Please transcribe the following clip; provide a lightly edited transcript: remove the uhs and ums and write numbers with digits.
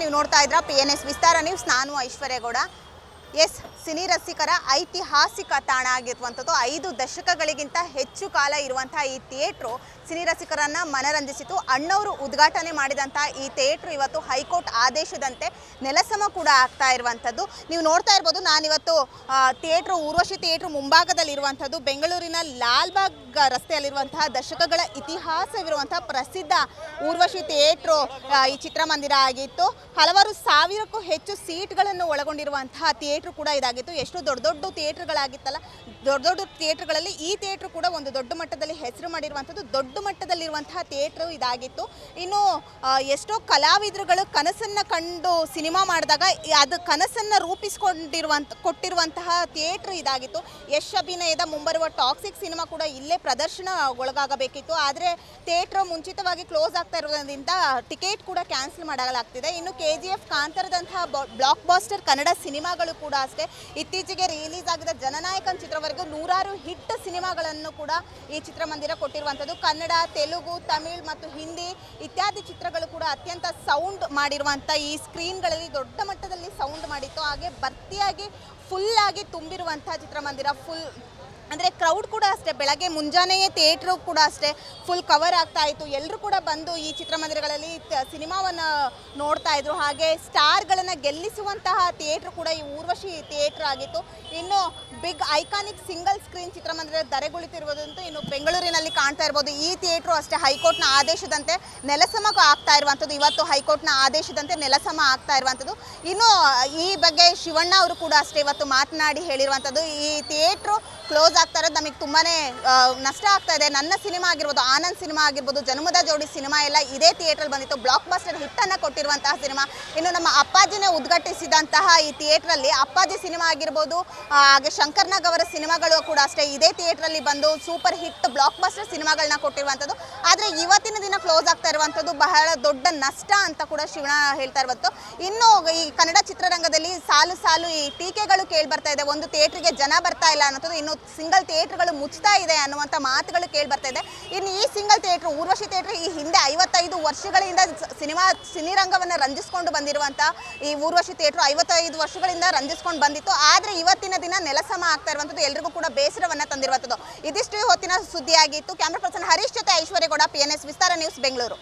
ನೀವು ನೋಡ್ತಾ ಇದ್ರ PNS ವಿಸ್ತಾರ ನ್ಯೂಸ್. ನಾನು ಐಶ್ವರ್ಯಗೌಡ. ಎಸ್, ಸಿನಿ ರಸಿಕರ ಐತಿಹಾಸಿಕ ತಾಣ ಆಗಿರುವಂಥದ್ದು. 5 ದಶಕಗಳಿಗಿಂತ ಹೆಚ್ಚು ಕಾಲ ಇರುವಂತಹ ಈ ಥಿಯೇಟ್ರು ಸಿನಿ ರಸಿಕರನ್ನು ಮನರಂಜಿಸಿತು. ಅಣ್ಣವರು ಉದ್ಘಾಟನೆ ಮಾಡಿದಂಥ ಈ ಥಿಯೇಟ್ರು ಇವತ್ತು ಹೈಕೋರ್ಟ್ ಆದೇಶದಂತೆ ನೆಲಸಮ ಕೂಡ ಆಗ್ತಾ ಇರುವಂಥದ್ದು. ನೀವು ನೋಡ್ತಾ ಇರ್ಬೋದು, ನಾನಿವತ್ತು ಥಿಯೇಟ್ರು ಊರ್ವಶಿ ಥಿಯೇಟ್ರು ಮುಂಭಾಗದಲ್ಲಿರುವಂಥದ್ದು. ಬೆಂಗಳೂರಿನ ಲಾಲ್ಬಾಗ್ ರಸ್ತೆಯಲ್ಲಿರುವಂತಹ ದಶಕಗಳ ಇತಿಹಾಸವಿರುವಂತಹ ಪ್ರಸಿದ್ಧ ಊರ್ವಶಿ ಥಿಯೇಟ್ರು ಈ ಚಿತ್ರಮಂದಿರ ಆಗಿತ್ತು. ಹಲವಾರು ಸಾವಿರಕ್ಕೂ ಹೆಚ್ಚು ಸೀಟ್ಗಳನ್ನು ಒಳಗೊಂಡಿರುವಂತಹ ಥಿಯೇಟ್ರು ಕೂಡ ಇದಾಗಿತ್ತು. ಎಷ್ಟು ದೊಡ್ಡ ದೊಡ್ಡ ಥಿಯೇಟ್ರುಗಳಾಗಿತ್ತಲ್ಲ, ದೊಡ್ಡ ದೊಡ್ಡ ಥಿಯೇಟ್ರುಗಳಲ್ಲಿ ಈ ಥಿಯೇಟ್ರು ಕೂಡ ಒಂದು ದೊಡ್ಡ ಮಟ್ಟದಲ್ಲಿ ಹೆಸರು ಮಾಡಿರುವಂಥದ್ದು. ದೊಡ್ಡ ಮಟ್ಟದಲ್ಲಿರುವಂತಹ ಥಿಯೇಟ್ರು ಇದಾಗಿತ್ತು. ಇನ್ನು ಎಷ್ಟೋ ಕಲಾವಿದರುಗಳು ಕನಸನ್ನು ಕಂಡು ಸಿನಿಮಾ ಮಾಡಿದಾಗ ಅದು ಕನಸನ್ನು ಕೊಟ್ಟಿರುವಂತಹ ಥಿಯೇಟ್ರು ಇದಾಗಿತ್ತು. ಯಶ್ ಅಭಿನಯದ ಮುಂಬರುವ ಟಾಕ್ಸಿಕ್ ಸಿನಿಮಾ ಕೂಡ ಇಲ್ಲೇ ಪ್ರದರ್ಶನಗೊಳಗಾಗಬೇಕಿತ್ತು. ಆದರೆ ಥಿಯೇಟ್ರು ಮುಂಚಿತವಾಗಿ ಕ್ಲೋಸ್ ಆಗ್ತಾ ಇರೋದ್ರಿಂದ ಟಿಕೆಟ್ ಕೂಡ ಕ್ಯಾನ್ಸಲ್ ಮಾಡಲಾಗ್ತಿದೆ. ಇನ್ನು KGF, ಕಾಂತಾರದಂತಹ ಬ್ಲಾಕ್ ಬಾಸ್ಟರ್ ಕನ್ನಡ ಸಿನಿಮಾಗಳು ಕೂಡ ಅಷ್ಟೇ. ಇತ್ತೀಚೆಗೆ ರಿಲೀಸ್ ಆಗಿದ್ದ ಜನನಾಯಕನ್ ಚಿತ್ರವರೆಗೂ 100 ಹಿಟ್ ಸಿನಿಮಾಗಳನ್ನು ಕೂಡ ಈ ಚಿತ್ರಮಂದಿರ ಕೊಟ್ಟಿರುವಂಥದ್ದು. ಕನ್ನಡ, ತೆಲುಗು, ತಮಿಳ್ ಮತ್ತು ಹಿಂದಿ ಇತ್ಯಾದಿ ಚಿತ್ರಗಳು ಕೂಡ ಅತ್ಯಂತ ಸೌಂಡ್ ಮಾಡಿರುವಂಥ ಈ ಸ್ಕ್ರೀನ್ಗಳಲ್ಲಿ ದೊಡ್ಡ ಮಟ್ಟದಲ್ಲಿ ಸೌಂಡ್ ಮಾಡಿತ್ತು. ಹಾಗೆ ಭರ್ತಿಯಾಗಿ ಫುಲ್ಲಾಗಿ ತುಂಬಿರುವಂಥ ಚಿತ್ರಮಂದಿರ. ಅಂದರೆ ಕ್ರೌಡ್ ಕೂಡ ಅಷ್ಟೇ, ಬೆಳಗ್ಗೆ ಮುಂಜಾನೆಯೇ ಥಿಯೇಟ್ರು ಕೂಡ ಅಷ್ಟೇ ಫುಲ್ ಕವರ್ ಆಗ್ತಾ ಇತ್ತು. ಎಲ್ಲರೂ ಕೂಡ ಬಂದು ಈ ಚಿತ್ರಮಂದಿರಗಳಲ್ಲಿ ಸಿನಿಮಾವನ್ನು ನೋಡ್ತಾ ಇದ್ರು. ಹಾಗೆ ಸ್ಟಾರ್ಗಳನ್ನು ಗೆಲ್ಲಿಸುವಂತಹ ಥಿಯೇಟ್ರು ಕೂಡ ಈ ಊರ್ವಶಿ ಥಿಯೇಟ್ರ್ ಆಗಿತ್ತು. ಇನ್ನು ಬಿಗ್ ಐಕಾನಿಕ್ ಸಿಂಗಲ್ ಸ್ಕ್ರೀನ್ ಚಿತ್ರಮಂದಿರ ಧರೆಗುಳಿತಿರುವುದಂತೂ ಇನ್ನು ಬೆಂಗಳೂರಿನಲ್ಲಿ ಕಾಣ್ತಾ ಇರ್ಬೋದು. ಈ ಥಿಯೇಟ್ರು ಅಷ್ಟೇ ಹೈಕೋರ್ಟ್ನ ಆದೇಶದಂತೆ ನೆಲಸಮ ಆಗ್ತಾ ಇರುವಂಥದ್ದು. ಇವತ್ತು ಹೈಕೋರ್ಟ್ನ ಆದೇಶದಂತೆ ನೆಲಸಮ ಆಗ್ತಾ ಇರುವಂಥದ್ದು. ಇನ್ನು ಈ ಬಗ್ಗೆ ಶಿವಣ್ಣ ಅವರು ಕೂಡ ಅಷ್ಟೇ ಇವತ್ತು ಮಾತನಾಡಿ ಹೇಳಿರುವಂಥದ್ದು, ಈ ಥಿಯೇಟ್ರು ಕ್ಲೋಸ್ ಆಗ್ತಾ ಇರೋದು ನಮಗೆ ತುಂಬಾ ನಷ್ಟ ಆಗ್ತಾ ಇದೆ. ನನ್ನ ಸಿನಿಮಾ ಆಗಿರ್ಬೋದು, ಆನಂದ್ ಸಿನಿಮಾ ಆಗಿರ್ಬೋದು, ಜನ್ಮದ ಜೋಡಿ ಸಿನಿಮಾ ಎಲ್ಲ ಇದೇ ಥಿಯೇಟ್ರಲ್ಲಿ ಬಂದಿತ್ತು. ಬ್ಲಾಕ್ ಬಾಸ್ಟರ್ ಹಿಟ್ಟನ್ನು ಕೊಟ್ಟಿರುವಂತಹ ಸಿನಿಮಾ. ಇನ್ನು ನಮ್ಮ ಅಪ್ಪಾಜಿನೇ ಉದ್ಘಾಟಿಸಿದಂತಹ ಈ ಥಿಯೇಟ್ರಲ್ಲಿ ಅಪ್ಪಾಜಿ ಸಿನಿಮಾ ಆಗಿರ್ಬೋದು, ಹಾಗೆ ಶಂಕರ್ನಾಗ್ ಅವರ ಸಿನಿಮಾಗಳು ಕೂಡ ಅಷ್ಟೇ ಇದೇ ಥಿಯೇಟ್ರಲ್ಲಿ ಬಂದು ಸೂಪರ್ ಹಿಟ್ ಬ್ಲಾಕ್ ಬಾಸ್ಟರ್ ಸಿನಿಮಾಗಳನ್ನ ಕೊಟ್ಟಿರುವಂಥದ್ದು. ಆದರೆ ಇವತ್ತಿನ ದಿನ ಕ್ಲೋಸ್ ಆಗ್ತಾ ಇರುವಂಥದ್ದು ಬಹಳ ದೊಡ್ಡ ನಷ್ಟ ಅಂತ ಕೂಡ ಶಿವಣ್ಣ ಹೇಳ್ತಾ ಇರುವಂಥದ್ದು. ಇನ್ನು ಈ ಕನ್ನಡ ಚಿತ್ರರಂಗದಲ್ಲಿ ಸಾಲು ಸಾಲು ಈ ಟೀಕೆಗಳು ಕೇಳಿ ಬರ್ತಾ ಇದೆ. ಒಂದು ಥಿಯೇಟ್ರಿಗೆ ಜನ ಬರ್ತಾ ಇಲ್ಲ ಅನ್ನೋದು, ಇನ್ನು ಸಿಂಗಲ್ ಥಿಯೇಟ್ರುಗಳು ಮುಚ್ತಾ ಇದೆ ಅನ್ನುವಂಥ ಮಾತುಗಳು ಕೇಳಿ ಬರ್ತಾ ಇದೆ. ಇನ್ನು ಈ ಸಿಂಗಲ್ ಥಿಯೇಟ್ರು ಊರ್ವಶಿ ಥಿಯೇಟ್ರು ಈ ಹಿಂದೆ 55 ವರ್ಷಗಳಿಂದ ಸಿನಿರಂಗವನ್ನು ರಂಜಿಸ್ಕೊಂಡು ಬಂದಿರುವಂಥ ಈ ಊರ್ವಶಿ ಥಿಯೇಟ್ರು 55 ವರ್ಷಗಳಿಂದ ರಂಜಿಸ್ಕೊಂಡು ಬಂದಿತ್ತು. ಆದರೆ ಇವತ್ತಿನ ದಿನ ನೆಲಸಮ ಆಗ್ತಾ ಇರುವಂಥದ್ದು ಎಲ್ರಿಗೂ ಕೂಡ ಬೇಸರವನ್ನು ತಂದಿರುವಂಥದ್ದು. ಇದಿಷ್ಟು ಹೊತ್ತಿನ ಸುದ್ದಿಯಾಗಿತ್ತು. ಕ್ಯಾಮ್ರಾ ಪರ್ಸನ್ ಹರೀಶ್ ಜೊತೆ ಐಶ್ವರ್ಯಗೌಡ, PNS ವಿಸ್ತಾರ ನ್ಯೂಸ್, ಬೆಂಗಳೂರು.